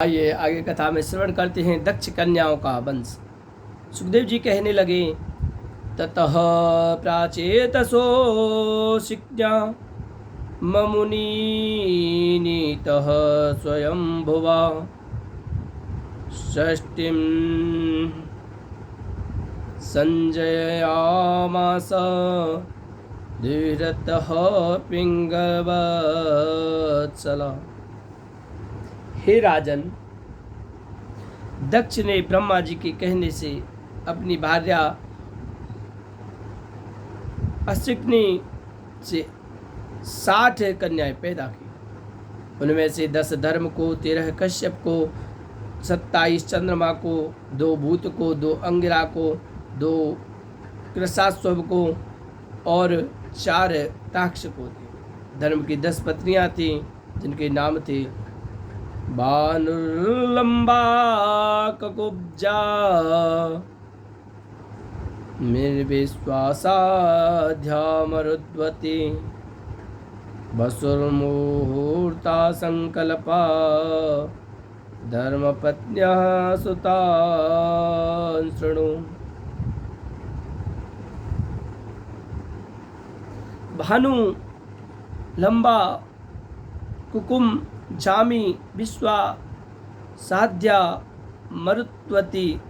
आइए आगे कथा में श्रवण करते हैं दक्ष कन्याओं का वंश। सुखदेव जी कहने लगे, ततः प्राचेतसो शिज्ञा ममुनि नीतः स्वयंभुवा षष्टिं संजयामास धीरतः पिंगलवत्सला। हे राजन, दक्ष ने ब्रह्मा जी के कहने से अपनी भार्या अश्विनी से 60 कन्याएं पैदा की। उनमें से 10 धर्म को, 13 कश्यप को, 27 चंद्रमा को, 2 भूत को, 2 अंगिरा को, 2 कृशाश्व को और 4 ताक्ष को थे। धर्म की 10 पत्नियां थीं जिनके नाम थे बानुर्लंबा ककुब्जा निर्विश्वासाध्या मरुद्वती वसुर्मुहूर्ता संकल्पा धर्मपत्न्यः सुतान् शृणु। भानु, लंबा, कुकुम, जामी, विश्वा, साध्या, मरुत्वती,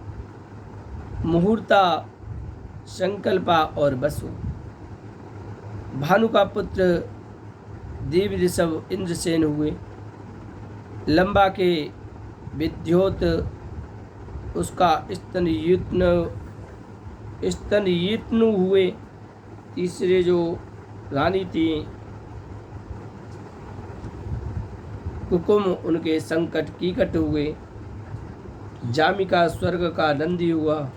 मुहूर्ता, संकल्पा और वसु। भानु का पुत्र देव ऋषभ इंद्रसेन हुए। लंबा के विद्योत उसका स्तनयित्नु हुए। तीसरे जो रानी थी कुकुम, उनके संकट कीकट हुए। जामी का स्वर्ग का नंदी हुआ।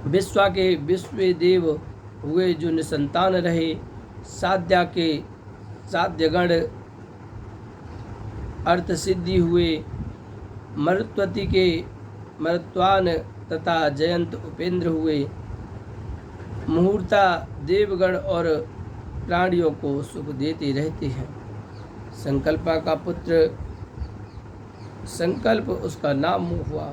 विश्वा के विश्वदेव हुए जो निसंतान रहे। साध्या के साध्यगण अर्थ सिद्धि हुए। मरुत्वती के मरुत्वान तथा जयंत उपेंद्र हुए। मुहूर्ता देवगण और प्राणियों को सुख देते रहते हैं। संकल्पा का पुत्र संकल्प उसका नाम हुआ।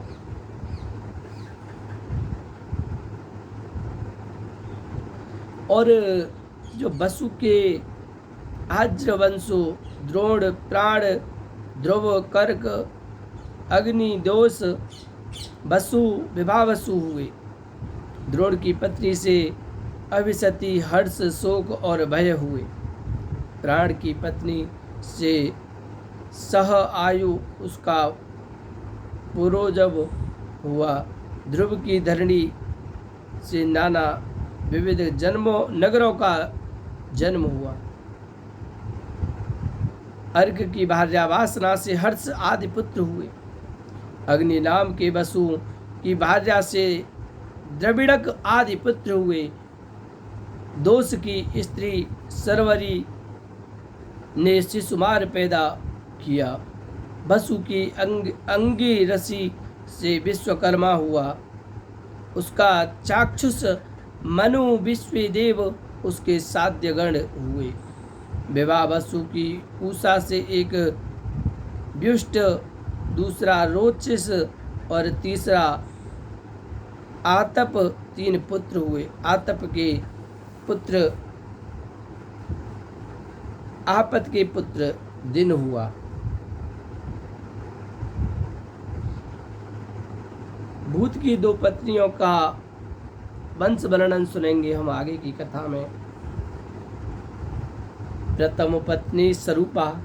और जो वसु के आज्रवंशु द्रोण, प्राण, ध्रुव, कर्क, अग्नि, दोष, वसु, विभावसु हुए। द्रोण की पत्नी से अविसति, हर्ष, शोक और भय हुए। प्राण की पत्नी से सह आयु उसका पुरोजव हुआ। ध्रुव की धरणी से नाना विविध जन्मों नगरों का जन्म हुआ। अर्घ की भार्या वासना से हर्ष आदि पुत्र हुए। अग्नि नाम के वसु की भार्या से द्रविड़क आदि पुत्र हुए। दोष की स्त्री सरवरी ने शिशुमार पैदा किया। वसु की अंगी रसी से विश्वकर्मा हुआ। उसका चाक्षुष मनु विश्वदेव उसके साध्यगण हुए। विवाह वसु की उषा से एक व्युष्ट, दूसरा रोचिस और तीसरा आतप, 3 पुत्र हुए। आतप के पुत्र आपत के पुत्र दिन हुआ। भूत की 2 पत्नियों का वंश वर्णन सुनेंगे हम आगे की कथा में। प्रथम पत्नी स्वरूपा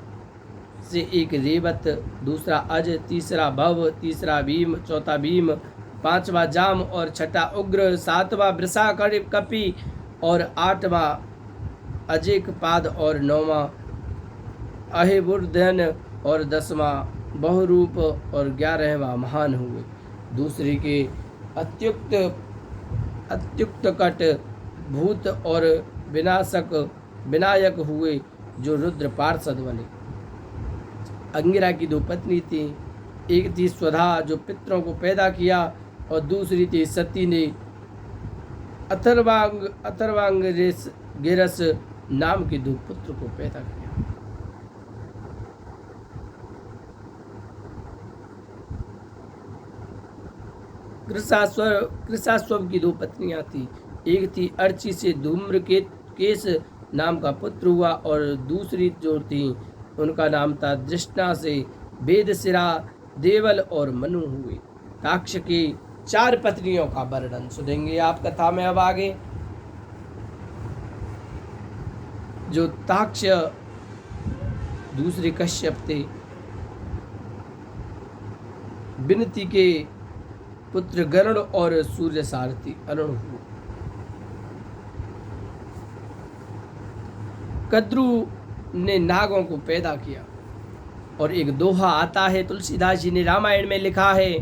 से एक रेवत, दूसरा अज, तीसरा भव, तीसरा भीम, चौथा भीम, 5वां जाम और 6ठा उग्र, 7वां वृषा कपि और 8वां अजेक पाद और 9वां अहिबुर्धन और 10वां बहुरूप और 11वां महान हुए। दूसरे के अत्युक्त कट भूत और विनायक हुए जो रुद्र पार्षद बने। अंगिरा की 2 पत्नी थी। एक थी स्वधा जो पितरों को पैदा किया और दूसरी थी सती ने अथर्वांग गिरस नाम के 2 पुत्र को पैदा किया। कृशास्व की 2 पत्नियां थी। एक थी अर्ची से धूम्रकेश नाम का पुत्र हुआ और दूसरी जो थी उनका नाम था दृष्णा से वेदशिरा, देवल और मनु हुए। ताक्ष की 4 पत्नियों का वर्णन सुनेंगे आप कथा में। अब आगे जो ताक्ष दूसरे कश्यप थे, विनती के पुत्र गरुड़ और सूर्य सारथी अरुण हुए। कद्रु ने नागों को पैदा किया और एक दोहा आता है, तुलसीदास जी ने रामायण में लिखा है,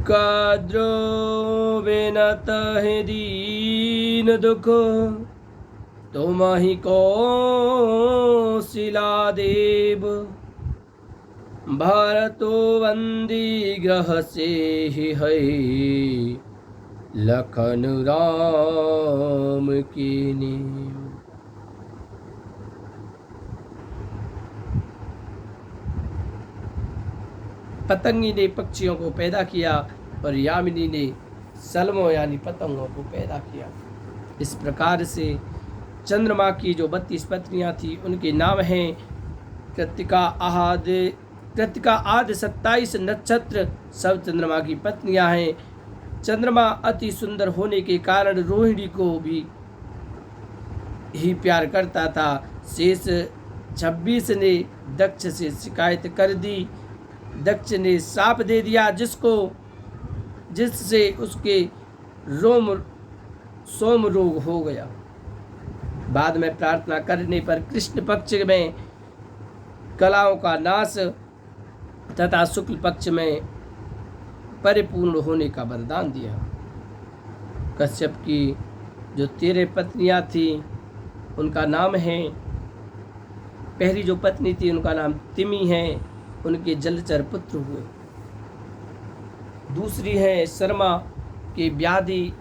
कद्रो विनत है दीन दुख, तुम ही कौशिला देव, भरतो बंदी ग्रह से ही है, लखन राम की नीव। पतंगी ने पक्षियों को पैदा किया और यामिनी ने सलमों यानी पतंगों को पैदा किया। इस प्रकार से चंद्रमा की जो 32 पत्नियां थी उनके नाम हैं कृतिका आदि 27 नक्षत्र सब चंद्रमा की पत्नियां हैं। चंद्रमा अति सुंदर होने के कारण रोहिणी को भी ही प्यार करता था। शेष 26 ने दक्ष से शिकायत कर दी। दक्ष ने शाप दे दिया जिससे उसके सोम रोग हो गया। बाद में प्रार्थना करने पर कृष्ण पक्ष में कलाओं का नाश तथा शुक्ल पक्ष में परिपूर्ण होने का वरदान दिया। कश्यप की जो 13 पत्नियां थी उनका नाम है, पहली जो पत्नी थी उनका नाम तिमी है, उनके जलचर पुत्र हुए। दूसरी है शर्मा के व्याधि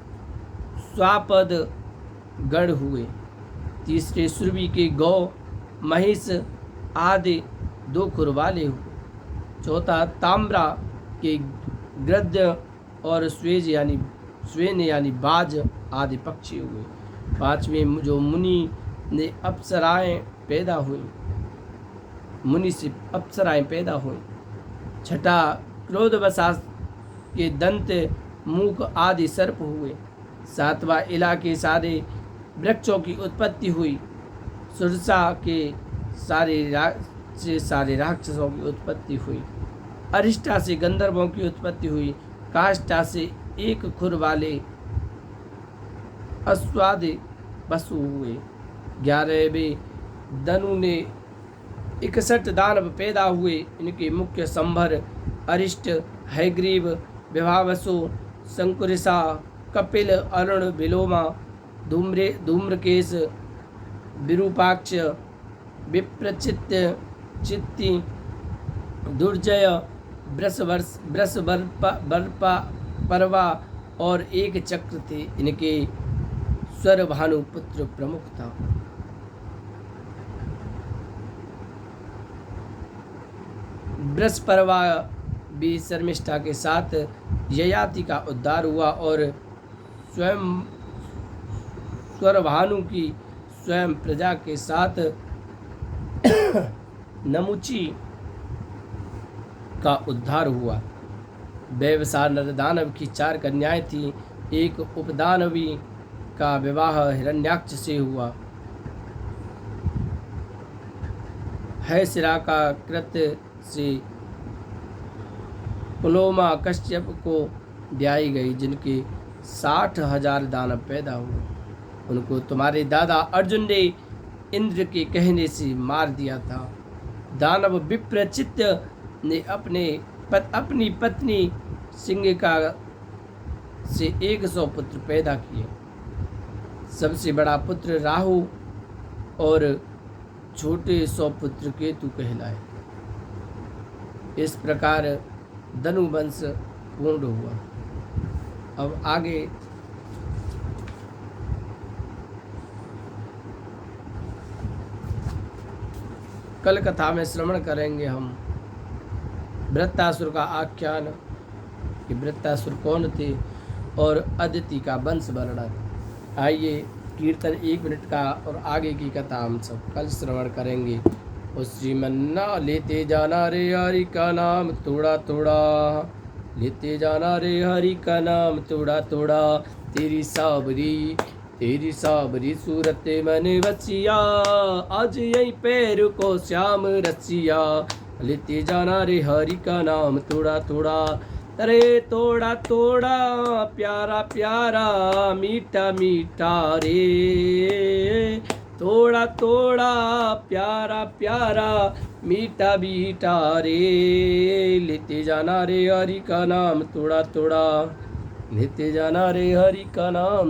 स्वापद गण हुए। तीसरे सुरभि के गौ महिष आदि 2 खुर वाले हुए। चौथा ताम्रा के गृध्य और स्वेन यानी बाज आदि पक्षी हुए। 5वें जो मुनि ने अप्सराएं पैदा हुई, मुनि से अप्सराएं पैदा हुई। 6ठा क्रोधवशात के दंत मूक आदि सर्प हुए। 7वां इला के सारे वृक्षों की उत्पत्ति हुई। सुरसा के सारे राक्षसों की उत्पत्ति हुई। अरिष्टा से गंधर्वों की उत्पत्ति हुई। काष्ठा से 1 खुर वाले अश्वादि पशु हुए। 11वें धनु ने 61 दानव पैदा हुए। इनके मुख्य संभर अरिष्ट, हैग्रीव, विभावसु, शंकुरिषा, कपिल, अरुण, विलोमा, धूम्रकेश, विरूपाक्ष, विप्रचित्ति, दुर्जय, परवा और 1 चक्र थे। इनके स्वरभानु पुत्र प्रमुख था। बृहस्परवा भी शर्मिष्ठा के साथ ययाति का उद्धार हुआ और स्वयं स्वरभानु की स्वयं प्रजा के साथ नमुची का उद्धार हुआ। व्यवसाय नरदानव की 4 कन्याएं थीं। एक उपदानवी का विवाह हिरण्याक्ष से हुआ। है सिरा का कृत्य से पुलोमा कश्यप को ब्याई गई, जिनके 60,000 दानव पैदा हुए। उनको तुम्हारे दादा अर्जुन ने इंद्र के कहने से मार दिया था। दानव विप्रचित्त ने अपनी पत्नी सिंगिका से 100 पुत्र पैदा किए। सबसे बड़ा पुत्र राहु और छोटे 100 पुत्र केतु कहलाए। इस प्रकार धनुवंश पूर्ण हुआ। अब आगे कल कथा में श्रवण करेंगे हम वृत्तासुर का आख्यान, कि वृत्तासुर कौन थे और अदिति का वंश वर्णन। आइए कीर्तन 1 मिनट का और आगे की कथा हम सब कल श्रवण करेंगे। उस श्रीमन्ना लेते जाना रे हरि का नाम थोड़ा थोड़ा, लेते जाना रे हरि का नाम थोड़ा थोड़ा, तेरी साबरी सूरत मन बचिया, आज यही पैर को श्याम रचिया, लेते जाना रे हरि का नाम थोड़ा थोड़ा, अरे थोड़ा थोड़ा प्यारा प्यारा मीठा मीठा रे, थोड़ा थोड़ा प्यारा प्यारा मीठा मीठा रे, लेते जाना रे हरि का नाम थोड़ा थोड़ा, लेते जाना रे हरि का नाम।